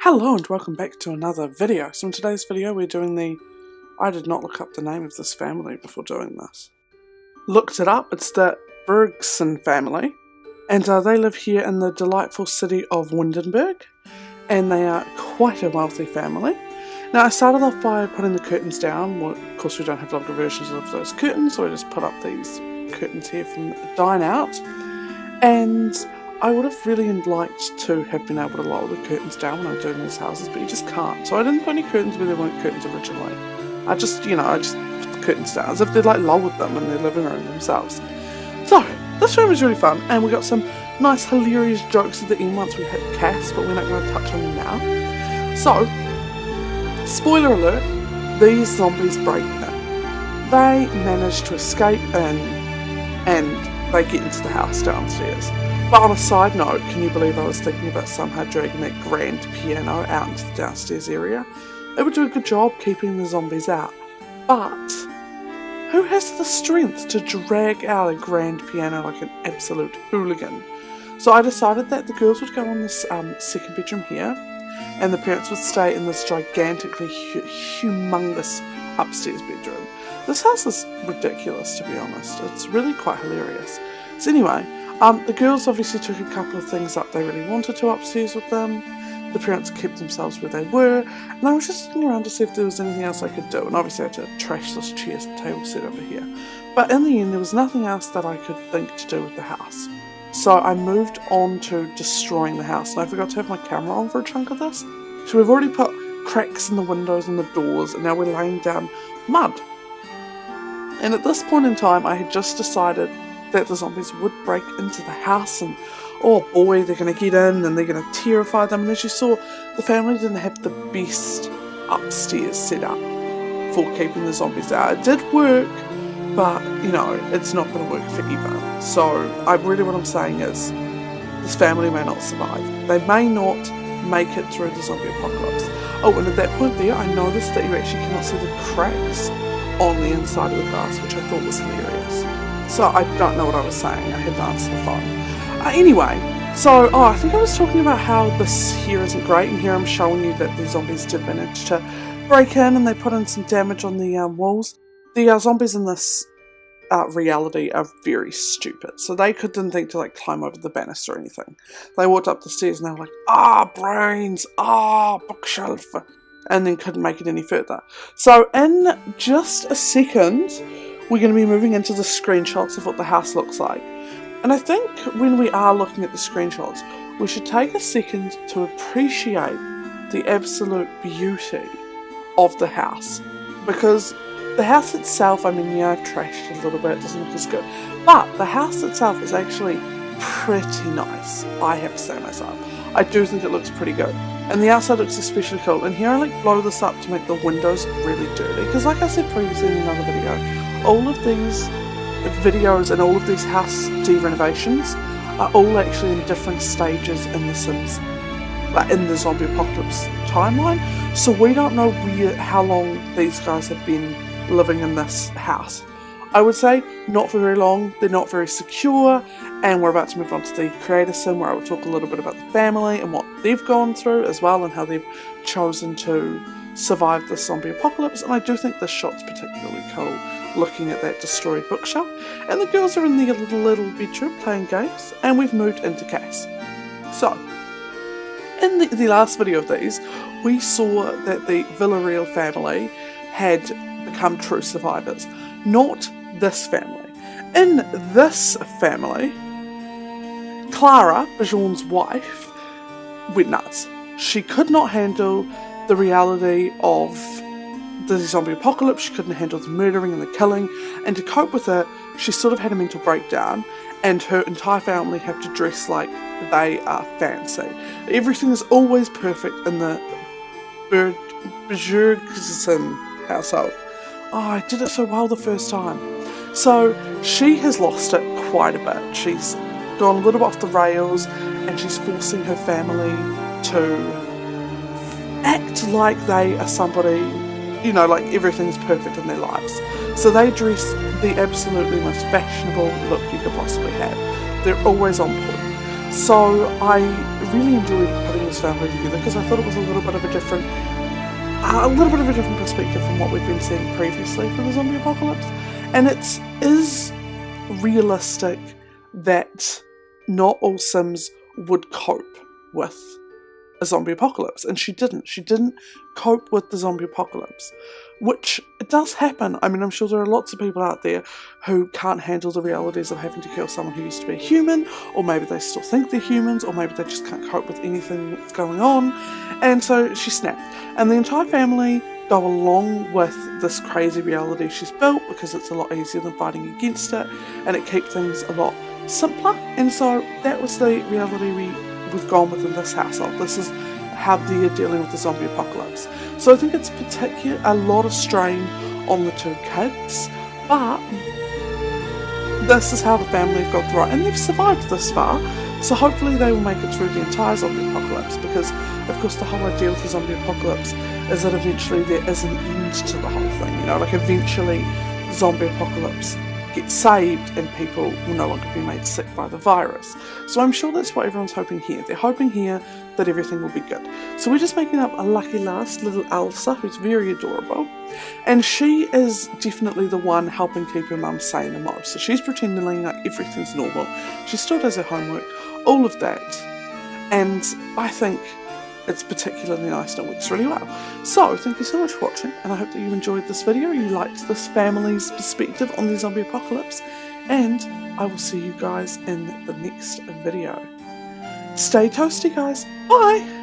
Hello and welcome back to another video. So in today's video we're doing I did not look up the name of this family before doing this. Looked it up, it's the Bjergsen family, and they live here in the delightful city of Windenburg, and they are quite a wealthy family. Now I started off by putting the curtains down. Well, of course we don't have longer versions of those curtains, so I just put up these curtains here from Dine Out, and I would have really liked to have been able to lower the curtains down when I'm doing these houses, but you just can't. So I didn't put any curtains where there weren't curtains originally. I just put the curtains down as if they'd like lowered them in their living room themselves. So this room is really fun, and we got some nice hilarious jokes at the end once we hit Cass, but we're not going to touch on them now. So, spoiler alert, these zombies break in. They manage to escape in, and they get into the house downstairs. But on a side note, can you believe I was thinking about somehow dragging that grand piano out into the downstairs area? It would do a good job keeping the zombies out. But who has the strength to drag out a grand piano like an absolute hooligan? So I decided that the girls would go on this second bedroom here, and the parents would stay in this gigantically humongous upstairs bedroom. This house is ridiculous, to be honest. It's really quite hilarious. So anyway, the girls obviously took a couple of things up they really wanted to upstairs with them. The parents kept themselves where they were, and I was just looking around to see if there was anything else I could do, and obviously I had to trash this chairs and table set over here. But in the end, there was nothing else that I could think to do with the house. So I moved on to destroying the house, and I forgot to have my camera on for a chunk of this. So we've already put cracks in the windows and the doors, and now we're laying down mud. And at this point in time, I had just decided that the zombies would break into the house, and oh boy, they're going to get in and they're going to terrify them. And as you saw, the family didn't have the best upstairs set up for keeping the zombies out. It did work, but you know, it's not going to work forever. So what I'm saying is, this family may not survive. They may not make it through the zombie apocalypse. Oh, and at that point there, I noticed that you actually cannot see the cracks on the inside of the glass, which I thought was hilarious. So I don't know what I was saying, I had to answer the phone. Anyway, so I think I was talking about how this here isn't great, and here I'm showing you that the zombies did manage to break in and they put in some damage on the walls. The zombies in this reality are very stupid, so they didn't think to climb over the banister or anything. They walked up the stairs and they were like, brains, bookshelf, and then couldn't make it any further. So in just a second, we're going to be moving into the screenshots of what the house looks like. And I think when we are looking at the screenshots, we should take a second to appreciate the absolute beauty of the house. Because the house itself, I mean, yeah, I've trashed it a little bit, it doesn't look as good. But the house itself is actually pretty nice, I have to say myself. I do think it looks pretty good. And the outside looks especially cool. And here I blow this up to make the windows really dirty. Because like I said previously in another video, all of these videos and all of these house renovations are all actually in different stages in the Sims, in the zombie apocalypse timeline. So we don't know how long these guys have been living in this house. I would say not for very long, they're not very secure, and we're about to move on to the creator sim where I will talk a little bit about the family and what they've gone through as well, and how they've chosen to survive the zombie apocalypse. And I do think this shot's particularly cool, looking at that destroyed bookshelf. And the girls are in the little bedroom playing games, and we've moved into Cass. So, in the last video of these, we saw that the Villarreal family had become true survivors. Not this family. In this family, Clara, Bjergsen's wife, went nuts. She could not handle the reality of the zombie apocalypse, she couldn't handle the murdering and the killing, and to cope with it, she sort of had a mental breakdown, and her entire family have to dress like they are fancy. Everything is always perfect in the Bjergsen household. I did it so well the first time. So she has lost it quite a bit. She's gone a little bit off the rails, and she's forcing her family to act like they are somebody, you know, like everything's perfect in their lives. So they dress the absolutely most fashionable look you could possibly have. They're always on point. So I really enjoyed putting this family together because I thought it was a little bit of a different perspective from what we've been seeing previously for the zombie apocalypse. And it is realistic that not all Sims would cope with a zombie apocalypse, and she didn't cope with the zombie apocalypse, which it does happen. I mean, I'm sure there are lots of people out there who can't handle the realities of having to kill someone who used to be a human, or maybe they still think they're humans, or maybe they just can't cope with anything that's going on, and so she snapped. And the entire family go along with this crazy reality she's built because it's a lot easier than fighting against it, and it keeps things a lot simpler. And so that was the reality we've gone with in this household. This is how they're dealing with the zombie apocalypse. So I think it's a lot of strain on the two kids, but this is how the family have got through it, and they've survived this far. So hopefully they will make it through the entire zombie apocalypse, because of course the whole idea with the zombie apocalypse is that eventually there is an end to the whole thing, you know, like eventually zombie apocalypse gets saved and people will no longer be made sick by the virus. So I'm sure that's what everyone's hoping here. They're hoping here that everything will be good. So we're just making up a lucky last little Elsa, who's very adorable, and she is definitely the one helping keep her mum sane the most. So she's pretending like everything's normal. She still does her homework, all of that, and I think it's particularly nice and it works really well. So thank you so much for watching, and I hope that you enjoyed this video, you liked this family's perspective on the zombie apocalypse, and I will see you guys in the next video. Stay toasty, guys. Bye!